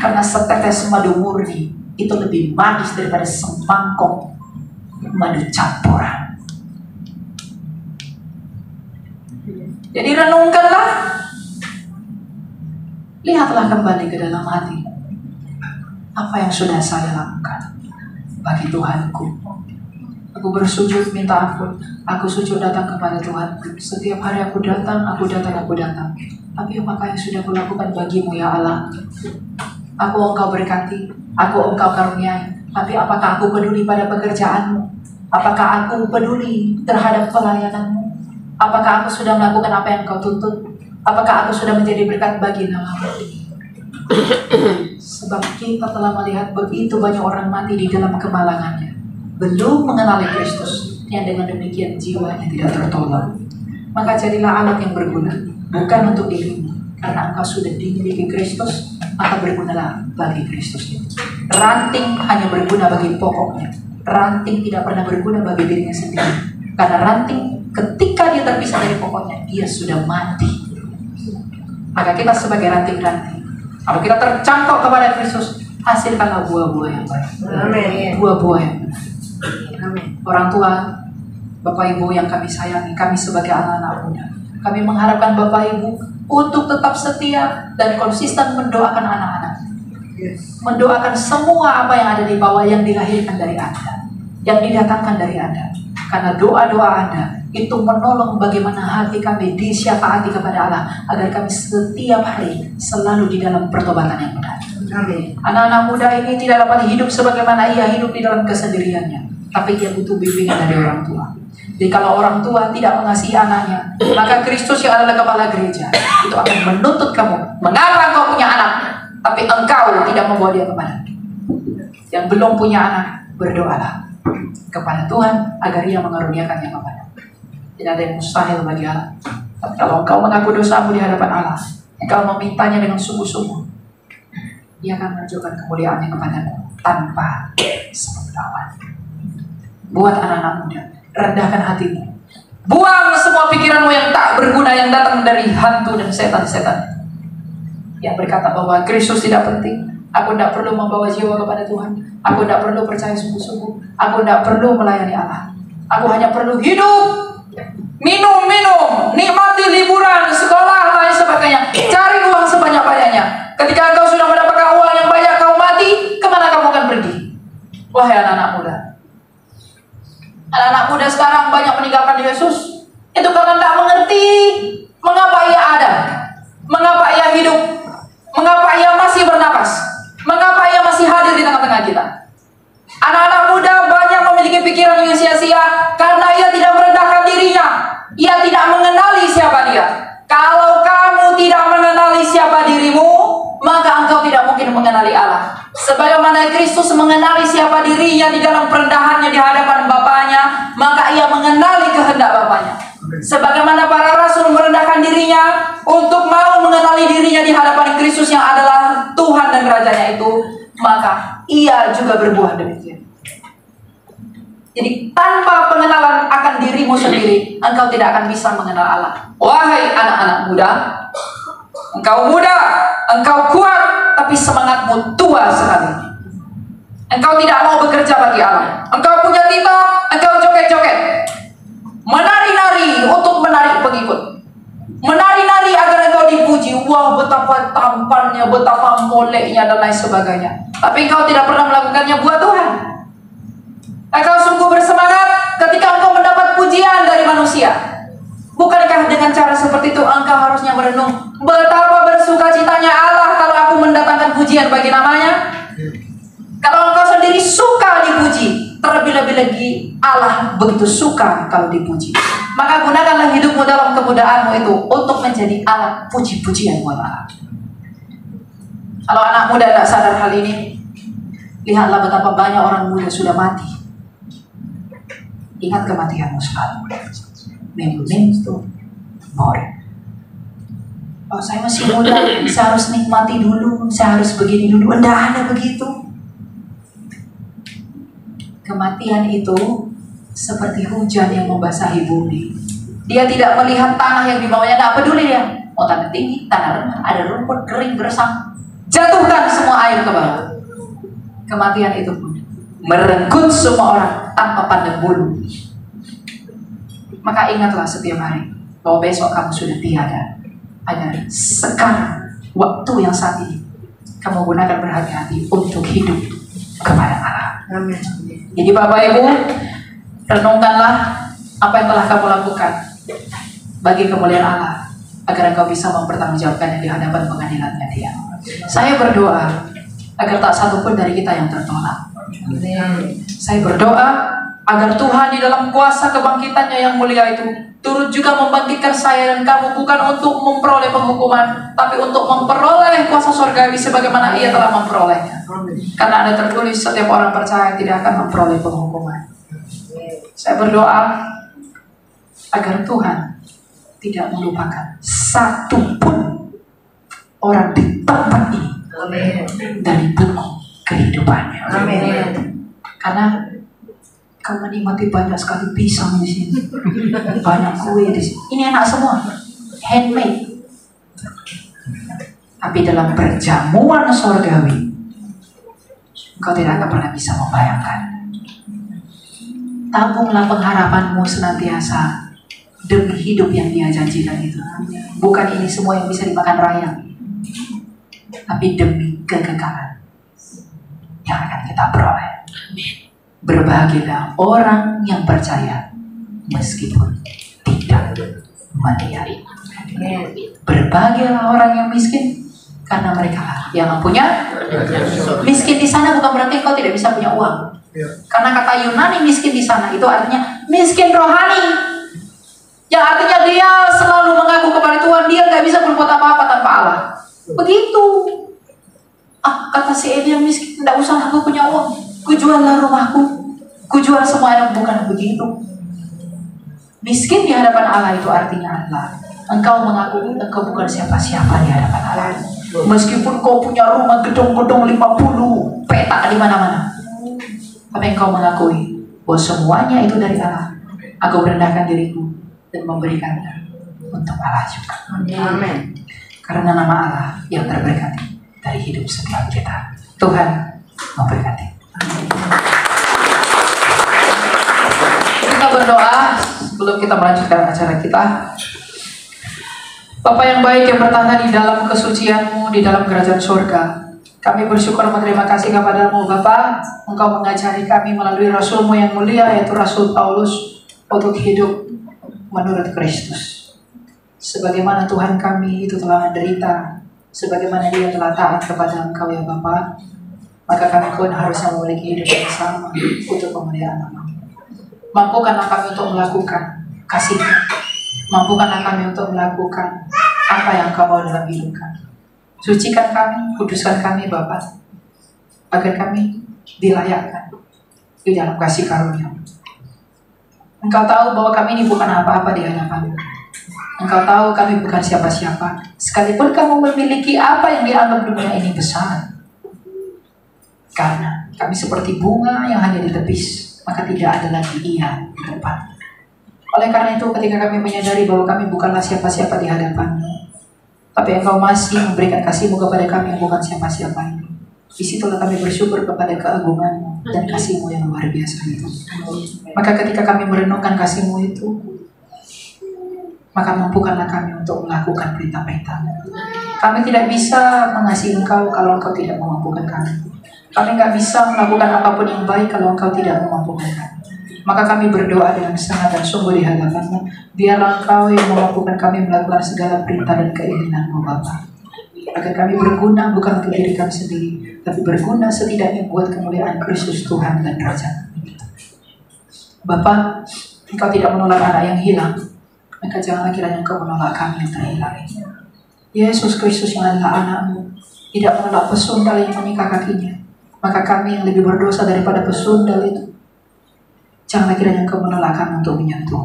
Karena setetes madu murni itu lebih manis daripada semangkok madu campuran. Jadi renungkanlah, lihatlah kembali ke dalam hati. Apa yang sudah saya lakukan bagi Tuhanku? Aku bersujud minta ampun. Aku sujud datang kepada Tuhan. Setiap hari aku datang. Tapi apakah yang sudah kulakukan bagimu ya Allah? Aku Engkau berkati, aku Engkau karuniai. Tapi apakah aku peduli pada pekerjaanmu? Apakah aku peduli terhadap pelayananmu? Apakah aku sudah melakukan apa yang Engkau tuntut? Apakah aku sudah menjadi berkat bagi namamu? Sebab kita telah melihat begitu banyak orang mati di dalam kemalangannya, belum mengenali Kristus, yang dengan demikian jiwanya tidak tertolong. Maka jadilah alat yang berguna, bukan untuk dirimu, karena engkau sudah dimiliki Kristus, maka bergunalah bagi Kristus itu. Ranting hanya berguna bagi pokoknya. Ranting tidak pernah berguna bagi dirinya sendiri, karena ranting ketika dia terpisah dari pokoknya, dia sudah mati. Maka kita sebagai ranting-ranting, kalau kita tercangkok kepada Kristus, hasilkanlah buah-buah yang baik. Amin. Buah-buah yang benar. Amin. Orang tua, Bapak Ibu yang kami sayangi, kami sebagai anak-anak muda, kami mengharapkan Bapak Ibu untuk tetap setia dan konsisten mendoakan anak-anak. Yes. Mendoakan semua apa yang ada di bawah yang dilahirkan dari Anda, yang didatangkan dari Anda. Karena doa-doa Anda itu menolong bagaimana hati kami disyafaati kepada Allah, agar kami setiap hari selalu di dalam pertobatan yang benar. Amin. Anak-anak muda ini tidak dapat hidup sebagaimana ia hidup di dalam kesendiriannya, tapi ia butuh bimbingan dari orang tua. Jadi kalau orang tua tidak mengasihi anaknya, maka Kristus yang adalah kepala gereja itu akan menuntut kamu. Mengapa engkau punya anak, tapi engkau tidak membawa dia kemana? Yang belum punya anak, berdoalah kepada Tuhan agar ia mengaruniakannya kepada. Tidak ada yang mustahil bagi Allah. Tapi kalau engkau mengaku dosamu di hadapan Allah, engkau memintanya dengan sungguh-sungguh, Dia akan menunjukkan kemuliaannya kepadamu tanpa seberapa. Buat anak-anak muda, rendahkan hatimu. Buang semua pikiranmu yang tak berguna yang datang dari hantu dan setan-setan yang berkata bahwa Kristus tidak penting. Aku tidak perlu membawa jiwa kepada Tuhan. Aku tidak perlu percaya sungguh-sungguh. Aku tidak perlu melayani Allah. Aku hanya perlu hidup, minum, nikmati liburan, sekolah, lain sebagainya. Cari uang sebanyak-banyaknya. Ketika engkau sudah mendapatkan uang yang banyak, kau mati, kemana kamu akan pergi? Wahai anak-anak muda. Anak-anak muda sekarang banyak meninggalkan Yesus. Itu karena tidak mengerti mengapa ia ada, mengapa ia hidup, mengapa ia masih bernapas, mengapa ia masih hadir di tengah-tengah kita. Anak-anak muda banyak memiliki pikiran yang sia-sia karena ia tidak merendahkan dirinya. Ia tidak mengenali siapa dia. Kalau kamu tidak mengenali siapa dirimu, maka engkau tidak mungkin mengenali Allah. Sebagaimana Kristus mengenali siapa dirinya di dalam perendahannya di hadapan Bapaknya, maka ia mengenali kehendak Bapaknya. Sebagaimana para rasul merendahkan dirinya untuk mau mengenali dirinya di hadapan Kristus yang adalah Tuhan dan Rajanya itu, maka ia juga berbuah demikian. Jadi tanpa pengenalan akan dirimu sendiri, engkau tidak akan bisa mengenal Allah. Wahai anak-anak muda, engkau muda, engkau kuat, tapi semangatmu tua sekali. Engkau tidak mau bekerja bagi Allah. Engkau punya titel, engkau joget-joget, menari-nari untuk menarik pengikut, menari-nari agar engkau dipuji. Wah, betapa tampannya, betapa moleknya dan lain sebagainya. Tapi engkau tidak pernah melakukannya buat Tuhan. Engkau sungguh bersemangat ketika engkau mendapat pujian dari manusia. Bukankah dengan cara seperti itu engkau harusnya merenung betapa bersukacitanya Allah kalau aku mendatangkan pujian bagi namanya? Kalau engkau sendiri suka dipuji, terlebih-lebih lagi Allah begitu suka kalau dipuji. Maka gunakanlah hidupmu dalam kemudaanmu itu untuk menjadi alat puji-pujian buat Allah. Kalau anak muda tidak sadar hal ini, lihatlah betapa banyak orang muda sudah mati. Ingat kematianmu selalu. Minggu-minggu boleh. Oh, saya masih muda, saya harus nikmati dulu, saya harus begini dulu. Tidak ada begitu. Kematian itu seperti hujan yang membasahi bumi. Dia tidak melihat tanah yang di bawahnya, tidak peduli dia. Mau tanah tinggi, tanah rendah, ada rumput kering gersang, jatuhkan semua air ke bawah. Kematian itu pun merenggut semua orang tanpa pandang bulu. Maka ingatlah setiap hari bahwa besok kamu sudah tiada. Agar sekarang, waktu yang saat ini, kamu gunakan berhati-hati untuk hidup kepada Allah. Amin. Jadi Bapak Ibu, renungkanlah apa yang telah kamu lakukan bagi kemuliaan Allah, agar engkau bisa mempertanggungjawabkannya di hadapan pengadilannya Dia. Saya berdoa agar tak satu pun dari kita yang tertolak. Saya berdoa agar Tuhan di dalam kuasa kebangkitannya yang mulia itu turut juga membangkitkan saya dan kamu, bukan untuk memperoleh penghukuman, tapi untuk memperoleh kuasa surgawi sebagaimana Ia telah memperolehnya. Karena ada tertulis, setiap orang percaya tidak akan memperoleh penghukuman. Saya berdoa agar Tuhan tidak melupakan satu pun orang di tempat ini dari buku kehidupannya. Karena kau menikmati banyak sekali pisang di sini, banyak kue di sini. Ini enak semua, handmade. Tapi dalam perjamuan surgawi, kau tidak akan pernah bisa membayangkan. Tabunglah pengharapanmu senantiasa demi hidup yang Dia janjikan itu. Bukan ini semua yang bisa dimakan rayap, tapi demi kekekalan yang akan kita peroleh. Berbahagialah orang yang percaya meskipun tidak melihat. Berbahagialah orang yang miskin karena mereka yang punya. Miskin di sana bukan berarti kau tidak bisa punya uang. Karena kata Yunani miskin di sana itu artinya miskin rohani, yang artinya dia selalu mengaku kepada Tuhan, dia nggak bisa berbuat apa-apa tanpa Allah. Begitu. Kata si Eli yang miskin, tidak usah aku punya uang, ku juallah rumahku, ku jual semua yang bukan begitu. Miskin di hadapan Allah itu artinya adalah engkau mengaku engkau bukan siapa-siapa di hadapan Allah. Meskipun kau punya rumah gedung-gedung 50 petak di mana-mana, Tapi engkau mengakui bahwa semuanya itu dari Allah. Aku merendahkan diriku dan memberikannya untuk Allah juga. Amin. Karena nama Allah yang terberkati dari hidup setiap kita. Tuhan memberkati. Kita berdoa sebelum kita melanjutkan acara kita. Bapa yang baik yang bertata di dalam kesucian-Mu, di dalam kerajaan surga, kami bersyukur dan berterima kasih kepadamu Bapa. Engkau mengajari kami melalui Rasul-Mu yang mulia, yaitu Rasul Paulus, untuk hidup menurut Kristus. Sebagaimana Tuhan kami itu telah menderita, sebagaimana Dia telah taat kepada Engkau ya Bapa, maka kami pun harusnya memiliki hidup yang sama untuk kemuliaan nama-Mu. Mampukanlah kami untuk melakukan kasih-Mu. Mampukanlah kami untuk melakukan apa yang Kau mau dalam hidup kami. Sucikan kami, kuduskan kami Bapa, agar kami dilayakkan di dalam kasih karunia. Engkau tahu bahwa kami ini bukan apa-apa di hadapan-Mu. Engkau tahu kami bukan siapa-siapa, sekalipun kamu memiliki apa yang dianggap dunia ini besar. Karena kami seperti bunga yang hanya ditepis, maka tidak ada lagi ia di depan. Oleh karena itu, ketika kami menyadari bahwa kami bukanlah siapa-siapa di hadapan-Mu, tapi Engkau masih memberikan kasih-Mu kepada kami yang bukan siapa-siapa itu, disitulah kami bersyukur kepada keagungan-Mu dan kasih-Mu yang luar biasa itu. Maka ketika kami merenungkan kasih-Mu itu, maka mampukanlah kami untuk melakukan perintah-perintah-Mu. Kami tidak bisa mengasihi Engkau kalau Engkau tidak memampukan kami. Kami nggak bisa melakukan apapun yang baik kalau Engkau tidak memampukan kami. Maka kami berdoa dengan sangat dan sungguh di hadapan-Mu, biarlah Engkau yang memampukan kami melakukan segala perintah dan keinginan-Mu Bapa, agar kami berguna bukan untuk diri kami sendiri, tapi berguna setidaknya buat kemuliaan Kristus Tuhan dan Raja. Bapa, Engkau tidak menolak anak yang hilang, maka janganlah kiranya Engkau menolak kami yang terhilang. Yesus Kristus yang adalah anak-Mu tidak menolak pesundal yang mengikat kakinya, maka kami yang lebih berdosa daripada pesundal itu, janganlah kiranya Engkau menolak kami untuk menyentuh.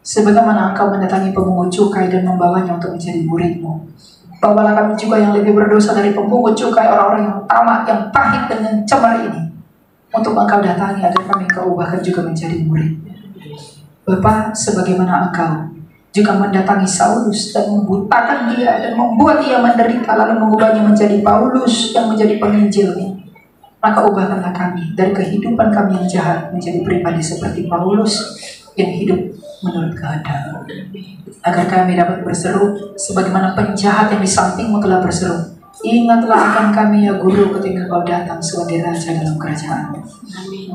Sebagaimana Engkau mendatangi pemungut cukai dan membawanya untuk menjadi murid-Mu, bawalah kami juga yang lebih berdosa dari pemungut cukai, orang-orang yang tamak, yang pahit dan yang cemar ini, untuk Engkau datangi agar kami Engkau ubahkan juga menjadi murid. Bapa, sebagaimana Engkau juga mendatangi Saulus dan membutakan dia dan membuat ia menderita, lalu mengubahnya menjadi Paulus yang menjadi penginjilnya, maka ubahkanlah kami dari kehidupan kami yang jahat menjadi pribadi seperti Paulus yang hidup menurut kehendak, agar kami dapat berseru sebagaimana penjahat yang di samping-Mu telah berseru, ingatlah akan kami ya Guru ketika Kau datang sebagai Raja dalam kerajaan-Mu.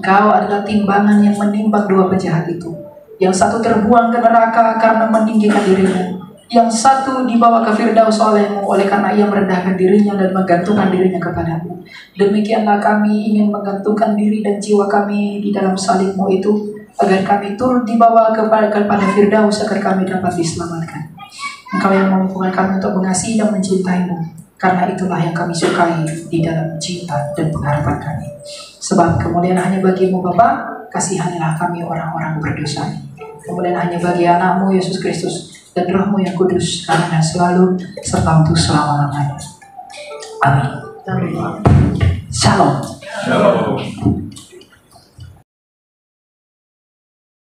Engkau adalah timbangan yang menimbang dua penjahat itu, yang satu terbuang ke neraka karena meninggikan dirinya, yang satu dibawa ke Firdaus oleh-Mu oleh karena ia merendahkan dirinya dan menggantungkan dirinya kepadamu. Demikianlah kami ingin menggantungkan diri dan jiwa kami di dalam salib-Mu itu, agar kami turut dibawa kepada Firdaus, agar kami dapat diselamatkan. Engkau yang memampukan kami untuk mengasihi dan mencintai-Mu, karena itulah yang kami sukai di dalam cinta dan pengharapan kami. Sebab kemuliaan hanya bagi-Mu Bapa, kasihanilah kami orang-orang berdosa. Kemuliaan hanya bagi anak-Mu Yesus Kristus dan Roh-Mu yang kudus, sekarang dan selalu, serta untuk selama-lamanya. Amin. Shalom. Shalom.